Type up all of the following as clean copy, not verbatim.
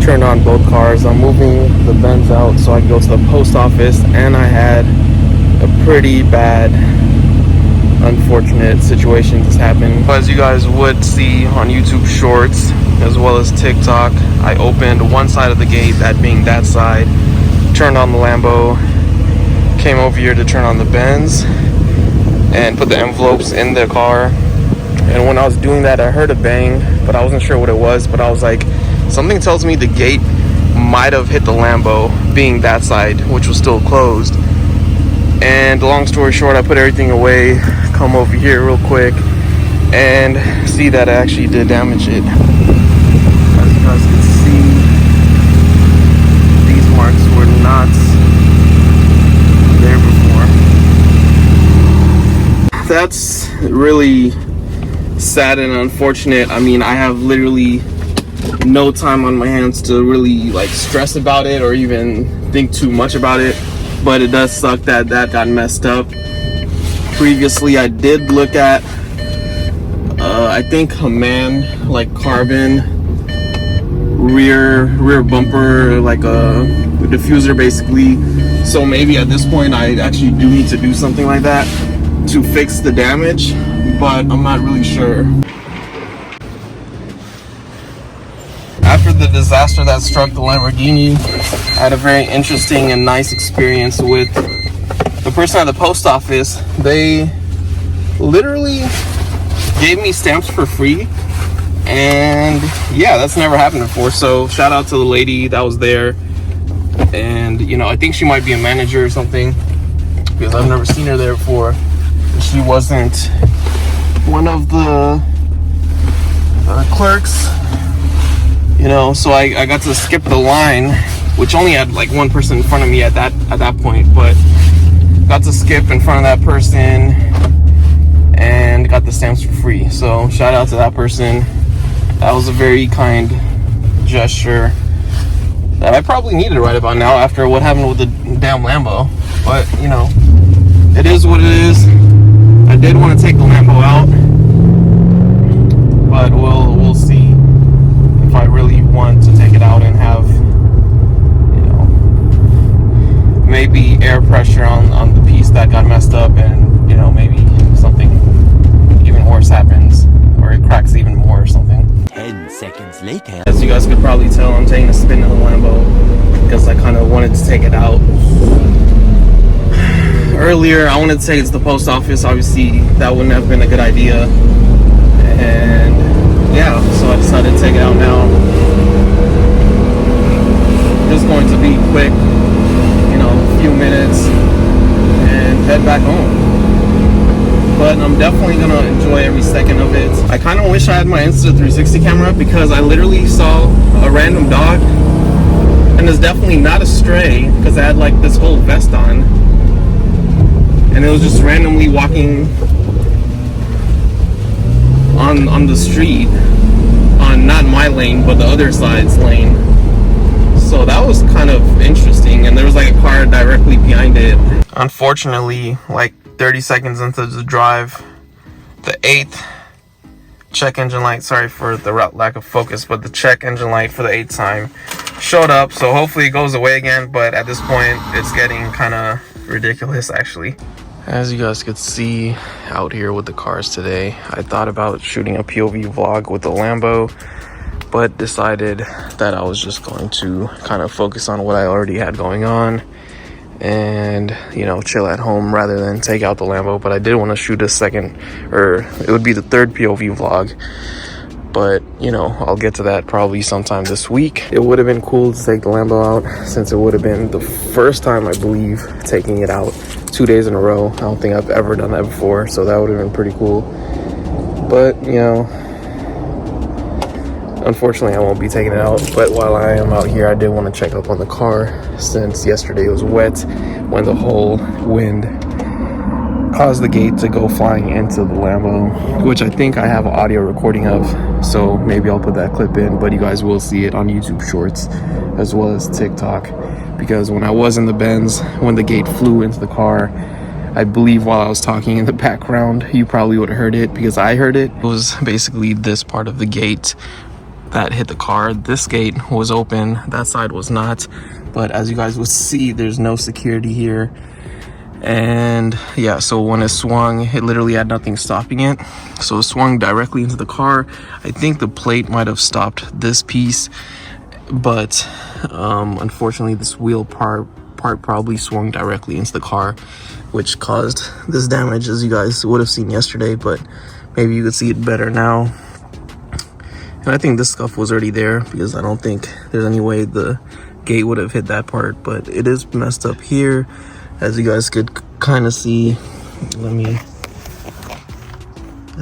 turned on both cars. I'm moving the Benz out so I can go to the post office, and I had a pretty bad, unfortunate situation just happened. As you guys would see on YouTube Shorts as well as TikTok, I opened one side of the gate, that being that side, turned on the Lambo, came over here to turn on the Benz, and put the envelopes in the car. And when I was doing that, I heard a bang, but I wasn't sure what it was. But I was like, something tells me the gate might have hit the Lambo, being that side, which was still closed. And long story short, I put everything away, come over here real quick, and see that I actually did damage it. As you guys can see, these marks were not there before. That's really sad and unfortunate. I mean, I have literally no time on my hands to really like stress about it or even think too much about it, but it does suck that that got messed up. Previously, I did look at I think a man like carbon rear bumper, like a diffuser basically. So maybe at this point I actually do need to do something like that to fix the damage, but I'm not really sure. After the disaster that struck the Lamborghini, I had a very interesting and nice experience with the person at the post office. They literally gave me stamps for free, and yeah, that's never happened before. So shout out to the lady that was there, and you know, I think she might be a manager or something, because I've never seen her there before. She wasn't one of the clerks, you know, so I got to skip the line, which only had like one person in front of me at that point, but got to skip in front of that person and got the stamps for free. So shout out to that person. That was a very kind gesture that I probably needed right about now after what happened with the damn Lambo. But you know, it is what it is. I did want to take the Lambo out, but we'll see if I really want to take it out and have, you know, maybe air pressure on the piece that got messed up, and you know, maybe something even worse happens, or it cracks even more or something. 10 seconds later. As you guys could probably tell, I'm taking a spin in the Lambo because I kind of wanted to take it out. Earlier, I wanted to take it to the post office. Obviously, that wouldn't have been a good idea. And yeah, so I decided to take it out now. Just going to be quick, you know, a few minutes and head back home. But I'm definitely gonna enjoy every second of it. I kind of wish I had my Insta360 camera, because I literally saw a random dog, and it's definitely not a stray because I had like this whole vest on, and it was just randomly walking on the street, on not my lane but the other side's lane. So that was kind of interesting, and there was like a car directly behind it. Unfortunately, like 30 seconds into the drive, the 8th check engine light, sorry for the lack of focus, but the check engine light for the 8th time showed up. So hopefully it goes away again, but at this point it's getting kind of ridiculous actually. As you guys could see out here with the cars today, I thought about shooting a POV vlog with the Lambo, but decided that I was just going to kind of focus on what I already had going on and, you know, chill at home rather than take out the Lambo. But I did want to shoot a second, or it would be the 3rd POV vlog, but you know, I'll get to that probably sometime this week. It would have been cool to take the Lambo out, since it would have been the first time, I believe, taking it out 2 days in a row. I don't think I've ever done that before, so that would have been pretty cool. But you know, unfortunately I won't be taking it out. But while I am out here, I did want to check up on the car, since yesterday was wet when the whole wind caused the gate to go flying into the Lambo, which I think I have an audio recording of, so maybe I'll put that clip in, but you guys will see it on YouTube Shorts as well as TikTok, because when I was in the Benz, when the gate flew into the car, I believe while I was talking in the background, you probably would have heard it, because I heard it. It was basically this part of the gate that hit the car. This gate was open, that side was not, but as you guys will see, there's no security here. And yeah, so when it swung, it literally had nothing stopping it, so it swung directly into the car. I think the plate might have stopped this piece, but unfortunately this wheel part probably swung directly into the car, which caused this damage, as you guys would have seen yesterday, but maybe you could see it better now. And I think this scuff was already there, because I don't think there's any way the gate would have hit that part, but it is messed up here, as you guys could kind of see. I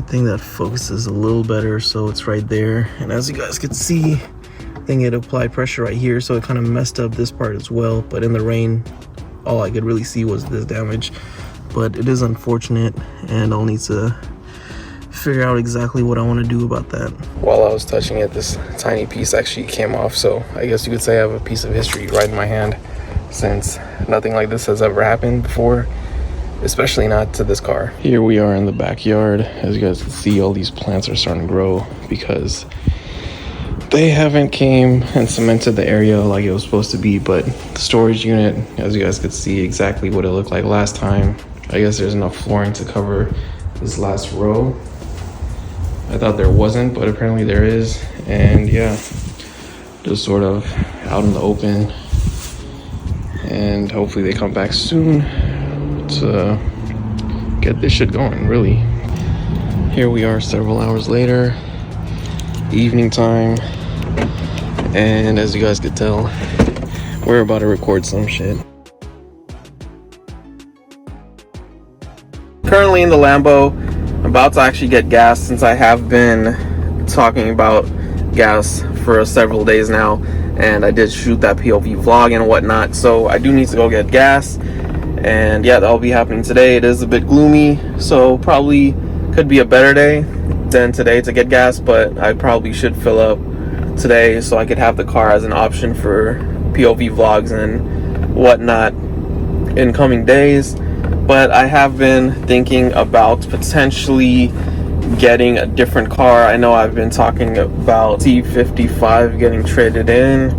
think that focuses a little better, so it's right there. And as you guys could see, I think it applied pressure right here, so it kind of messed up this part as well. But in the rain, all I could really see was this damage. But it is unfortunate, and I'll need to figure out exactly what I want to do about that. While I was touching it, this tiny piece actually came off, so I guess you could say I have a piece of history right in my hand, since nothing like this has ever happened before, especially not to this car. Here we are in the backyard. As you guys can see, all these plants are starting to grow because they haven't came and cemented the area like it was supposed to be. But the storage unit, as you guys could see exactly what it looked like last time. I guess there's enough flooring to cover this last row. I thought there wasn't, but apparently there is. And yeah, just sort of out in the open, and hopefully they come back soon to get this shit going, really. Here we are several hours later, evening time, and as you guys could tell, we're about to record some shit. Currently in the Lambo, I'm about to actually get gas, since I have been talking about gas for several days now, and I did shoot that POV vlog and whatnot, so I do need to go get gas. And yeah, that'll be happening today. It is a bit gloomy, so probably could be a better day than today to get gas, but I probably should fill up today so I could have the car as an option for POV vlogs and whatnot in coming days. But I have been thinking about potentially getting a different car. I know I've been talking about C55 getting traded in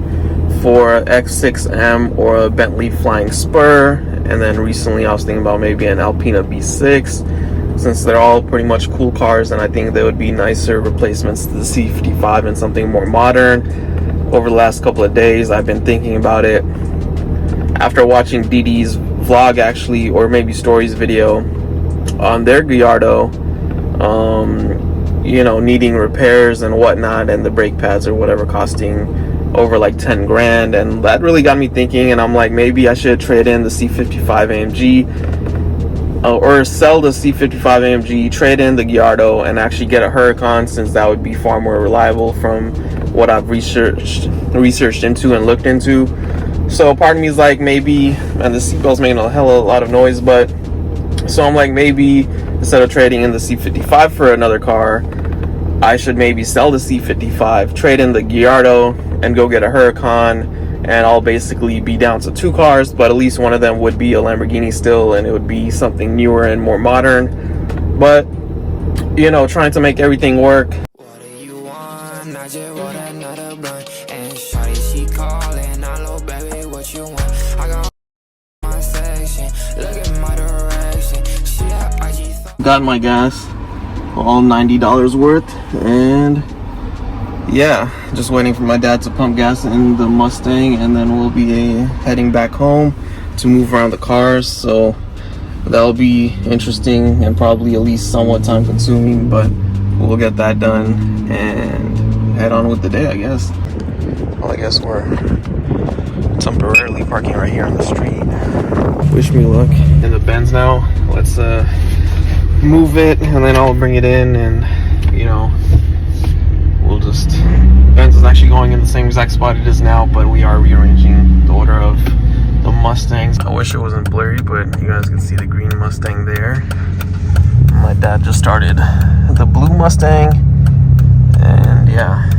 for X6M or a Bentley Flying Spur, and then recently I was thinking about maybe an Alpina B6, since they're all pretty much cool cars, and I think they would be nicer replacements to the C55 and something more modern. Over the last couple of days I've been thinking about it after watching DD's vlog, actually, or maybe Story's video on their Gallardo, you know, needing repairs and whatnot, and the brake pads or whatever costing over like 10 grand. And that really got me thinking, and I'm like, maybe I should trade in the C55 AMG, or sell the C55 AMG, trade in the Gallardo, and actually get a Huracan, since that would be far more reliable from what I've researched into and looked into. So part of me is like, maybe, and the seatbelt's making a hell of a lot of noise, but so I'm like, maybe instead of trading in the C55 for another car, I should maybe sell the C55, trade in the Gallardo, and go get a Huracan, and I'll basically be down to two cars, but at least one of them would be a Lamborghini still, and it would be something newer and more modern. But, you know, trying to make everything work. What do you want? I just want another blunt. And shawty, she calling. I know, baby, what you want. I got my section. Look at my direction. She Got my gas, all $90 worth, and yeah, just waiting for my dad to pump gas in the Mustang, and then we'll be heading back home to move around the cars. So that'll be interesting and probably at least somewhat time consuming, but we'll get that done and head on with the day, I guess. Well, I guess we're temporarily parking right here on the street. Wish me luck in the Benz now. Let's move it, and then I'll bring it in, and you know, we'll just, Benz is actually going in the same exact spot it is now, but we are rearranging the order of the Mustangs. I wish it wasn't blurry, but you guys can see the green Mustang there. My dad just started the blue Mustang, and yeah,